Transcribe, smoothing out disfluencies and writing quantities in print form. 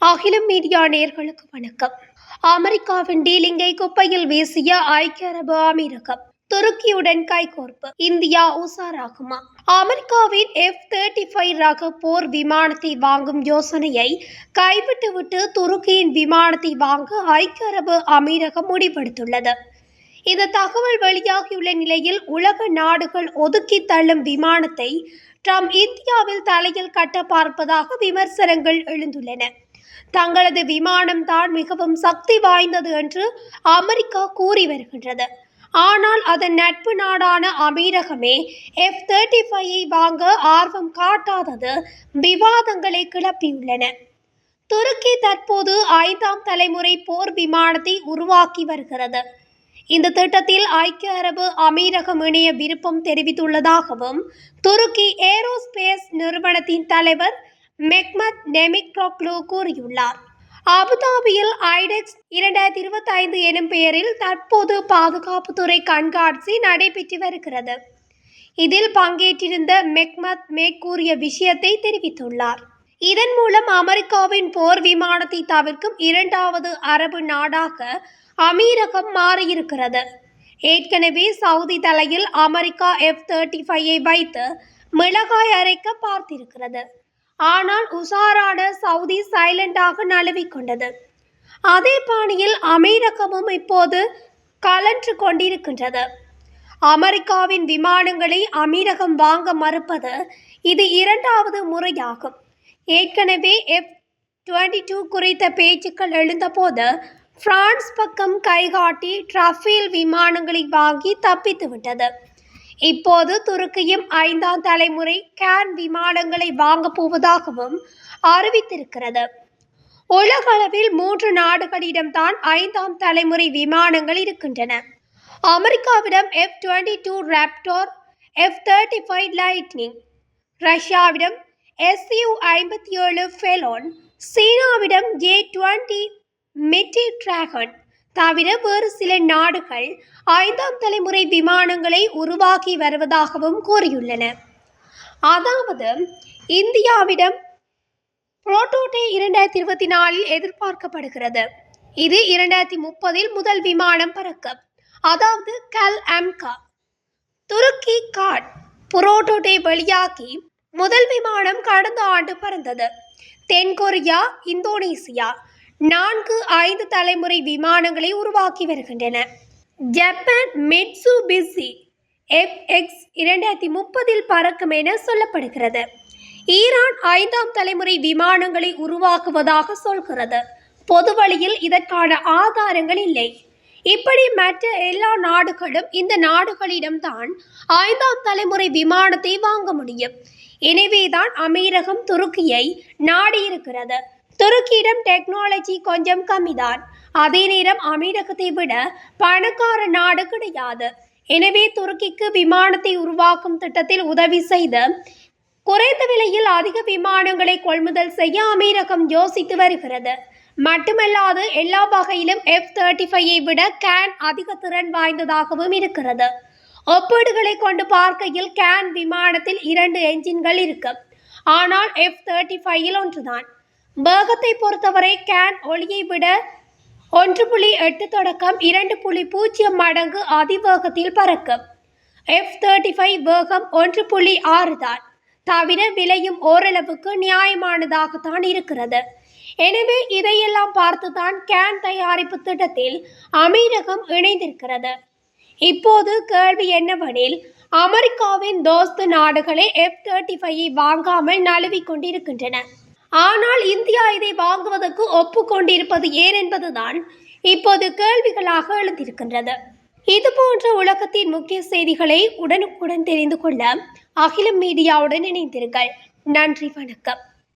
அகிலம் மீடியா நேயர்களுக்கு வணக்கம். அமெரிக்காவின் டீலிங்கை குப்பையில் வீசிய ஐக்கிய அரபு அமீரகம், துருக்கியுடன் கைகோர்ப்பு, இந்தியா உஷாராகுமா? அமெரிக்காவின் F-35 ரக போர் விமானத்தை வாங்கும் யோசனையை கைவிட்டுவிட்டு துருக்கியின் விமானத்தை வாங்க ஐக்கிய அரபு அமீரகம் முடிவெடுத்துள்ளது. இந்த தகவல் வெளியாகியுள்ள நிலையில் உலக நாடுகள் ஒதுக்கி தள்ளும் விமானத்தை ட்ரம்ப் இந்தியாவில் தலையில் கட்ட பார்ப்பதாக விமர்சனங்கள் எழுந்துள்ளன. தங்களது விமானம் தான் மிகவும் சக்தி வாய்ந்தது என்று அமெரிக்கா கூறி வருகின்றது. ஆனால் அதன் நட்பு நாடான அமீரகமே F-35 வாங்க ஆர்வம் காட்டாதது விவாதங்களை கிளப்பியுள்ளன. துருக்கி தற்போது 5ஆம் தலைமுறை போர் விமானத்தை உருவாக்கி வருகிறது. இந்த திட்டத்தில் ஐக்கிய அரபு அமீரகம் இணைய விருப்பம் தெரிவித்துள்ளதாகவும் துருக்கி ஏரோஸ்பேஸ் நிறுவனத்தின் தலைவர் மெக்மத் டெமிக்ரோக்லு கூறியுள்ளார். அபுதாபியில் ஐடெக்ஸ் 2025 எனும் பெயரில் தற்போது பாதுகாப்புத்துறை கண்காட்சி நடைபெற்று வருகிறது. இதில் பங்கேற்றிருந்த மெக்மத் கூறிய விஷயத்தை தெரிவித்துள்ளார். இதன் மூலம் அமெரிக்காவின் போர் விமானத்தை தவிர்க்கும் 2வது அரபு நாடாக அமீரகம் மாறியிருக்கிறது. ஏற்கனவே சவுதி தலையில் அமெரிக்கா F-35 வைத்து மிளகாய் அரைக்க பார்த்திருக்கிறது. ஆனால் உஷாரான சவுதி சைலண்டாக நழுவிக்கொண்டது. அதே பாணியில் அமீரகமும் இப்போது கலன்று கொண்டிருக்கின்றது. அமெரிக்காவின் விமானங்களை அமீரகம் வாங்க மறுப்பது இது 2வது முறையாகும். ஏற்கனவே F-22 குறித்த பேச்சுக்கள் எழுந்தபோது பிரான்ஸ் பக்கம் கைகாட்டி ரஃபேல் விமானங்களை வாங்கி தப்பித்துவிட்டது. இப்போது துருக்கியும் 5ஆம் தலைமுறை கேன் விமானங்களை வாங்கப் போவதாகவும் அறிவித்திருக்கிறது. உலகளவில் 3 நாடுகளிடம்தான் 5ஆம் தலைமுறை விமானங்கள் இருக்கின்றன. அமெரிக்காவிடம் F-22 ராப்டர், F-35 லைட்னிங், ரஷ்யாவிடம் Su-57 ஃபெலோன், சீனாவிடம் J-20 மிட்டி டிராகன் தவிர வேறு சில நாடுகள் 5ஆம் தலைமுறை விமானங்களை உருவாக்கி வருவதாகவும் கூறியுள்ளன. அதாவது இந்தியாவிடம் புரோட்டோடே 2024 எதிர்பார்க்கப்படுகிறது. இது 2030 முதல் விமானம் பறக்கும். அதாவது கல்-அம்கா. துருக்கி காட் புரோட்டோடே வெளியாகி முதல் விமானம் கடந்த ஆண்டு பறந்தது. தென்கொரியா, இந்தோனேசியா 4-5 தலைமுறை விமானங்களை உருவாக்கி வருகின்றன. ஜப்பான் மிட்சுபிஷி FX 2030 பறக்கும் என சொல்லப்படுகிறது. ஈரான் 5ஆம் தலைமுறை விமானங்களை உருவாக்குவதாக சொல்கிறது. பொது வழியில் இதற்கான ஆதாரங்கள் இல்லை. இப்படி மற்ற எல்லா நாடுகளும் இந்த நாடுகளிடம்தான் 5ஆம் தலைமுறை விமானத்தை வாங்க முடியும். எனவேதான் அமீரகம் துருக்கியை நாடியிருக்கிறது. துருக்கியிடம் டெக்னாலஜி கொஞ்சம் கம்மிதான். அதே நேரம் அமீரகத்தை விட பணக்கார நாடு கிடையாது. எனவே துருக்கிக்கு விமானத்தை உருவாக்கும் திட்டத்தில் உதவி செய்து குறைந்த விலையில் அதிக விமானங்களை கொள்முதல் செய்ய அமீரகம் யோசித்து வருகிறது. மட்டுமல்லாது எல்லா வகையிலும் F-35 விட கேன் அதிக திறன் வாய்ந்ததாகவும் இருக்கிறது. ஒப்பீடுகளை கொண்டு பார்க்கையில் கேன் விமானத்தில் 2 என்ஜின்கள் இருக்கும். ஆனால் F-35 ஒன்றுதான். வேகத்தை பொறுத்தவரை கேன் ஒளியை விட 1.8 தொடக்கம் 2.0 மடங்கு அதிவேகத்தில் பறக்கும். F-35 வேகம் 1.6 தான். தவிர விலையும் ஓரளவுக்கு நியாயமானதாகத்தான் இருக்கிறது. எனவே இதையெல்லாம் பார்த்துதான் கேன் தயாரிப்பு திட்டத்தில் அமீரகம் இணைந்திருக்கிறது. இப்போது கேள்வி என்னவெனில், அமெரிக்காவின் தோஸ்து நாடுகளே F-35 வாங்காமல் நழுவிக் கொண்டிருக்கின்றன. ஆனால் இந்தியா இதை வாங்குவதற்கு ஒப்புக்கொண்டிருப்பது ஏன் என்பதுதான் இப்போது கேள்விகளாக எழுந்திருக்கின்றது. இதுபோன்ற உலகத்தின் முக்கிய செய்திகளை உடனுக்குடன் தெரிந்து கொள்ள அகிலம் மீடியாவுடன் இணைந்தீர்கள். நன்றி, வணக்கம்.